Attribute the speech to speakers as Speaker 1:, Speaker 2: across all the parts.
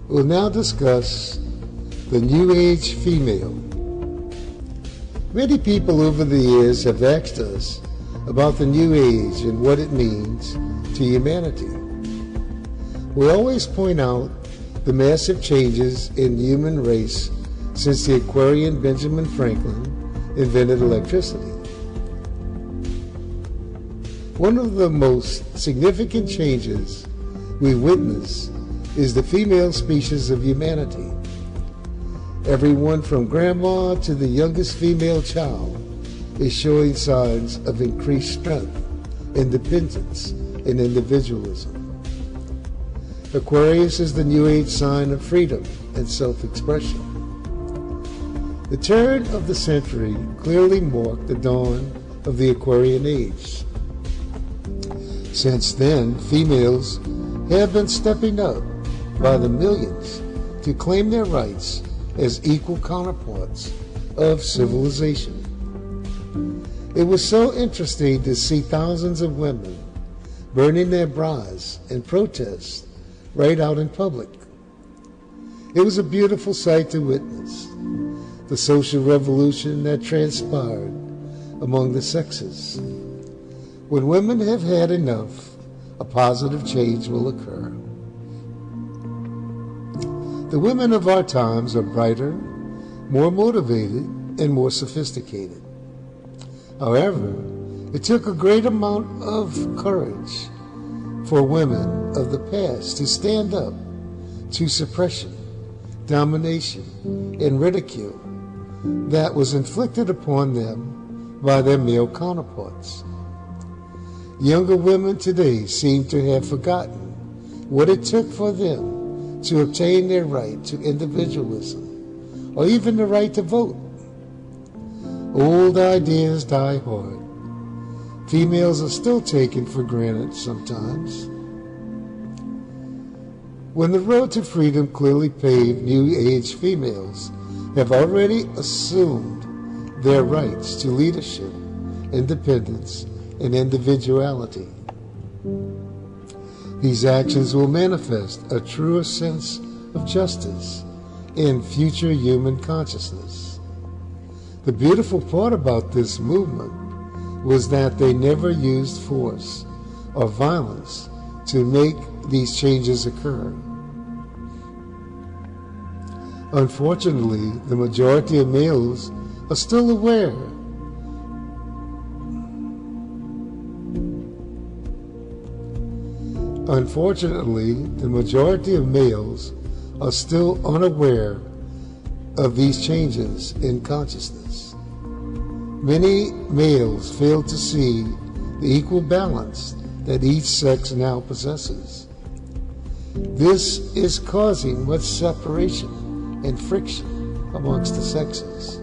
Speaker 1: We'll now discuss the New Age female. Many people over the years have asked us about the New Age and what it means to humanity. We always point out the massive changes in the human race since the Aquarian Benjamin Franklin invented electricity. One of the most significant changes we witness is the female species of humanity. Everyone from grandma to the youngest female child is showing signs of increased strength, independence, and individualism. Aquarius is the New Age sign of freedom and self-expression. The turn of the century clearly marked the dawn of the Aquarian Age. Since then, females have been stepping up by the millions to claim their rights as equal counterparts of civilization. It was so interesting to see thousands of women burning their bras in protest right out in public. It was a beautiful sight to witness, the social revolution that transpired among the sexes. When women have had enough, a positive change will occur. The women of our times are brighter, more motivated, and more sophisticated. However, it took a great amount of courage for women of the past to stand up to suppression, domination, and ridicule that was inflicted upon them by their male counterparts. Younger women today seem to have forgotten what it took for them to obtain their right to individualism, or even the right to vote. Old ideas die hard. Females are still taken for granted sometimes. When the road to freedom clearly paved, New Age females have already assumed their rights to leadership, independence, and individuality. These actions will manifest a truer sense of justice in future human consciousness. The beautiful part about this movement was that they never used force or violence to make these changes occur. Unfortunately, the majority of males are still aware unaware of these changes in consciousness. Many males fail to see the equal balance that each sex now possesses. This is causing much separation and friction amongst the sexes.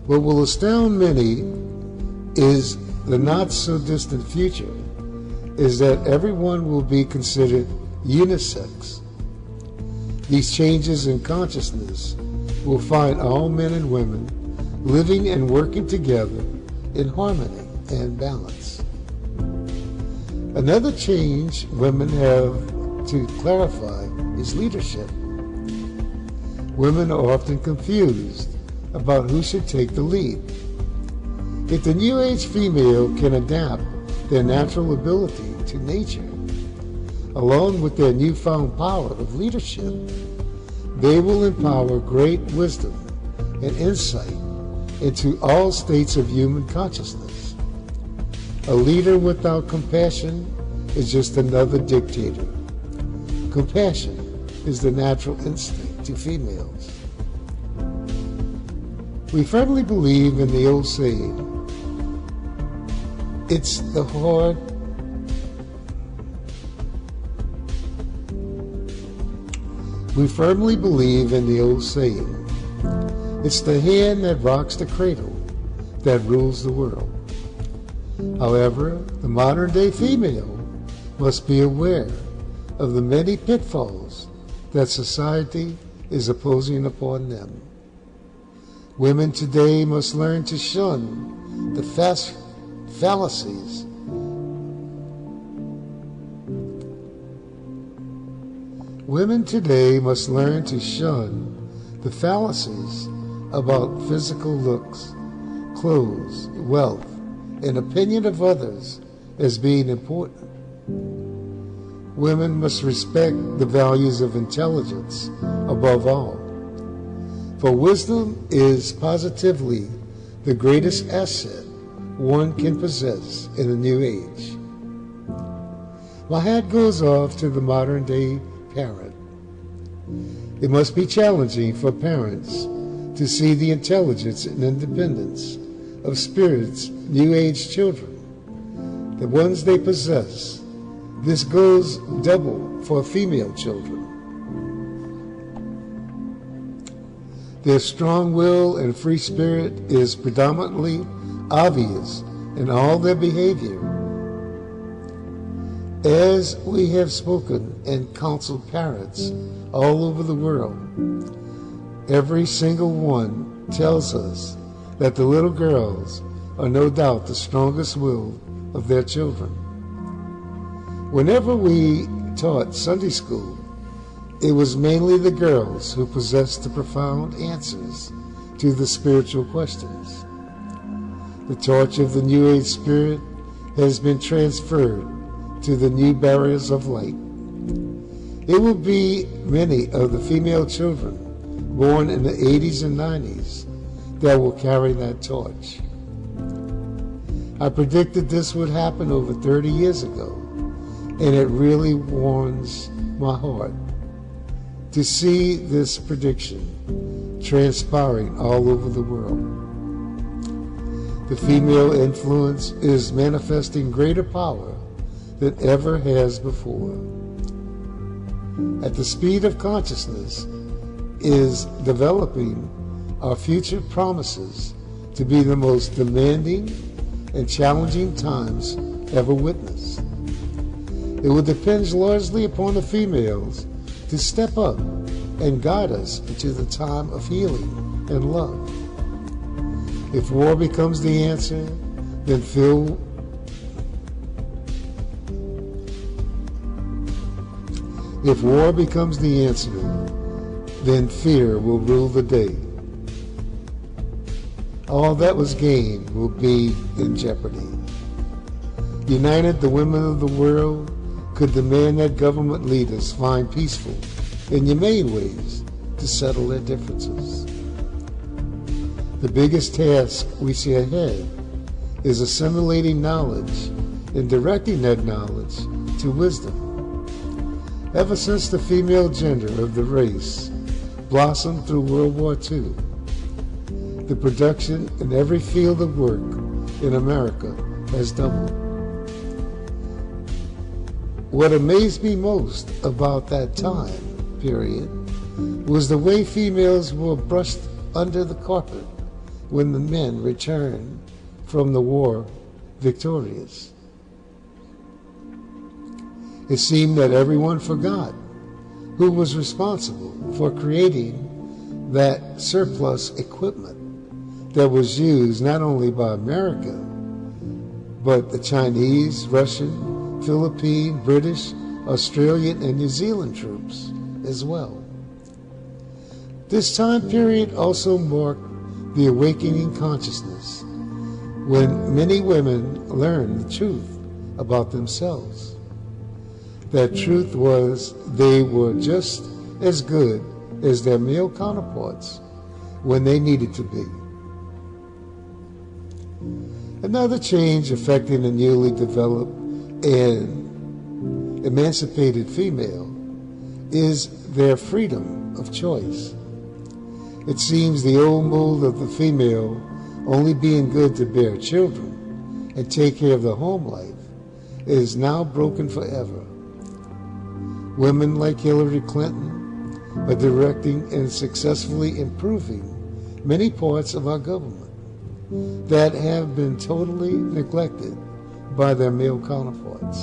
Speaker 1: What will astound many is the not-so-distant future is that everyone will be considered unisex. These changes in consciousness will find all men and women living and working together in harmony and balance. Another change women have to clarify is leadership. Women are often confused about who should take the lead. If the New Age female can adapt their natural ability to nature, along with their newfound power of leadership, they will empower great wisdom and insight into all states of human consciousness. A leader without compassion is just another dictator. Compassion is the natural instinct to females. We firmly believe in the old saying, it's the hard We firmly believe in the old saying, it's the hand that rocks the cradle that rules the world. However, the modern-day female must be aware of the many pitfalls that society is imposing upon them. Women today must learn to shun the fallacies. Women today must learn to shun the fallacies about physical looks, clothes, wealth, and opinion of others as being important. Women must respect the values of intelligence above all, for wisdom is positively the greatest asset one can possess in a new age. My hat goes off to the modern day parent. It must be challenging for parents to see the intelligence and independence of spirit's new age children, the ones they possess. This goes double for female children. Their strong will and free spirit is predominantly obvious in all their behavior. As we have spoken and counseled parents all over the world, every single one tells us that the little girls are no doubt the strongest will of their children. Whenever we taught Sunday school, it was mainly the girls who possessed the profound answers to the spiritual questions. The torch of the New Age spirit has been transferred to the new barriers of light. It will be many of the female children born in the 80s and 90s that will carry that torch. I predicted this would happen over 30 years ago, and it really warms my heart to see this prediction transpiring all over the world. The female influence is manifesting greater power than ever has before. At the speed of consciousness is developing our future promises to be the most demanding and challenging times ever witnessed. It will depend largely upon the females to step up and guide us into the time of healing and love. If war becomes the answer, then fear will rule the day. All that was gained will be in jeopardy. United, the women of the world could demand that government leaders find peaceful and humane ways to settle their differences. The biggest task we see ahead is assimilating knowledge and directing that knowledge to wisdom. Ever since the female gender of the race blossomed through World War II, the production in every field of work in America has doubled. What amazed me most about that time period was the way females were brushed under the carpet when the men returned from the war victorious. It seemed that everyone forgot who was responsible for creating that surplus equipment that was used not only by America, but the Chinese, Russian, Philippine, British, Australian, and New Zealand troops as well. This time period also marked the awakening consciousness when many women learned the truth about themselves. That truth was they were just as good as their male counterparts when they needed to be. Another change affecting the newly developed and emancipated female is their freedom of choice. It seems the old mold of the female only being good to bear children and take care of the home life is now broken forever. Women like Hillary Clinton are directing and successfully improving many parts of our government that have been totally neglected by their male counterparts.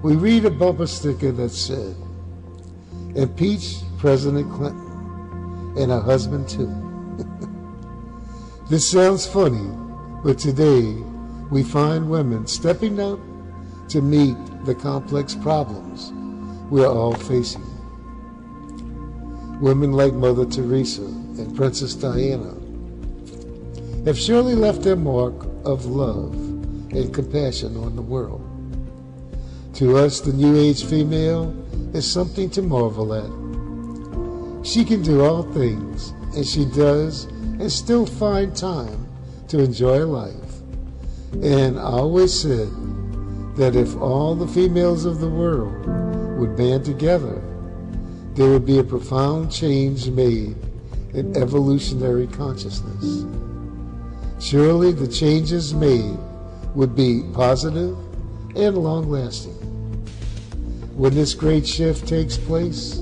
Speaker 1: We read a bumper sticker that said, "Impeach President Clinton and her husband too." This sounds funny, but today we find women stepping up to meet the complex problems we are all facing. Women like Mother Teresa and Princess Diana have surely left their mark of love and compassion on the world. To us, the New Age female is something to marvel at. She can do all things, and she does, and still find time to enjoy life. And I always said that if all the females of the world would band together, there would be a profound change made in evolutionary consciousness. Surely the changes made would be positive and long-lasting. When this great shift takes place,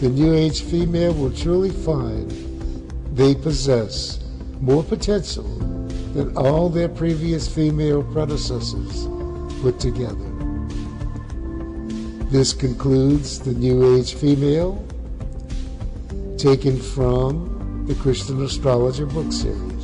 Speaker 1: the New Age female will truly find they possess more potential than all their previous female predecessors put together. This concludes the New Age female, taken from the Christian Astrologer book series.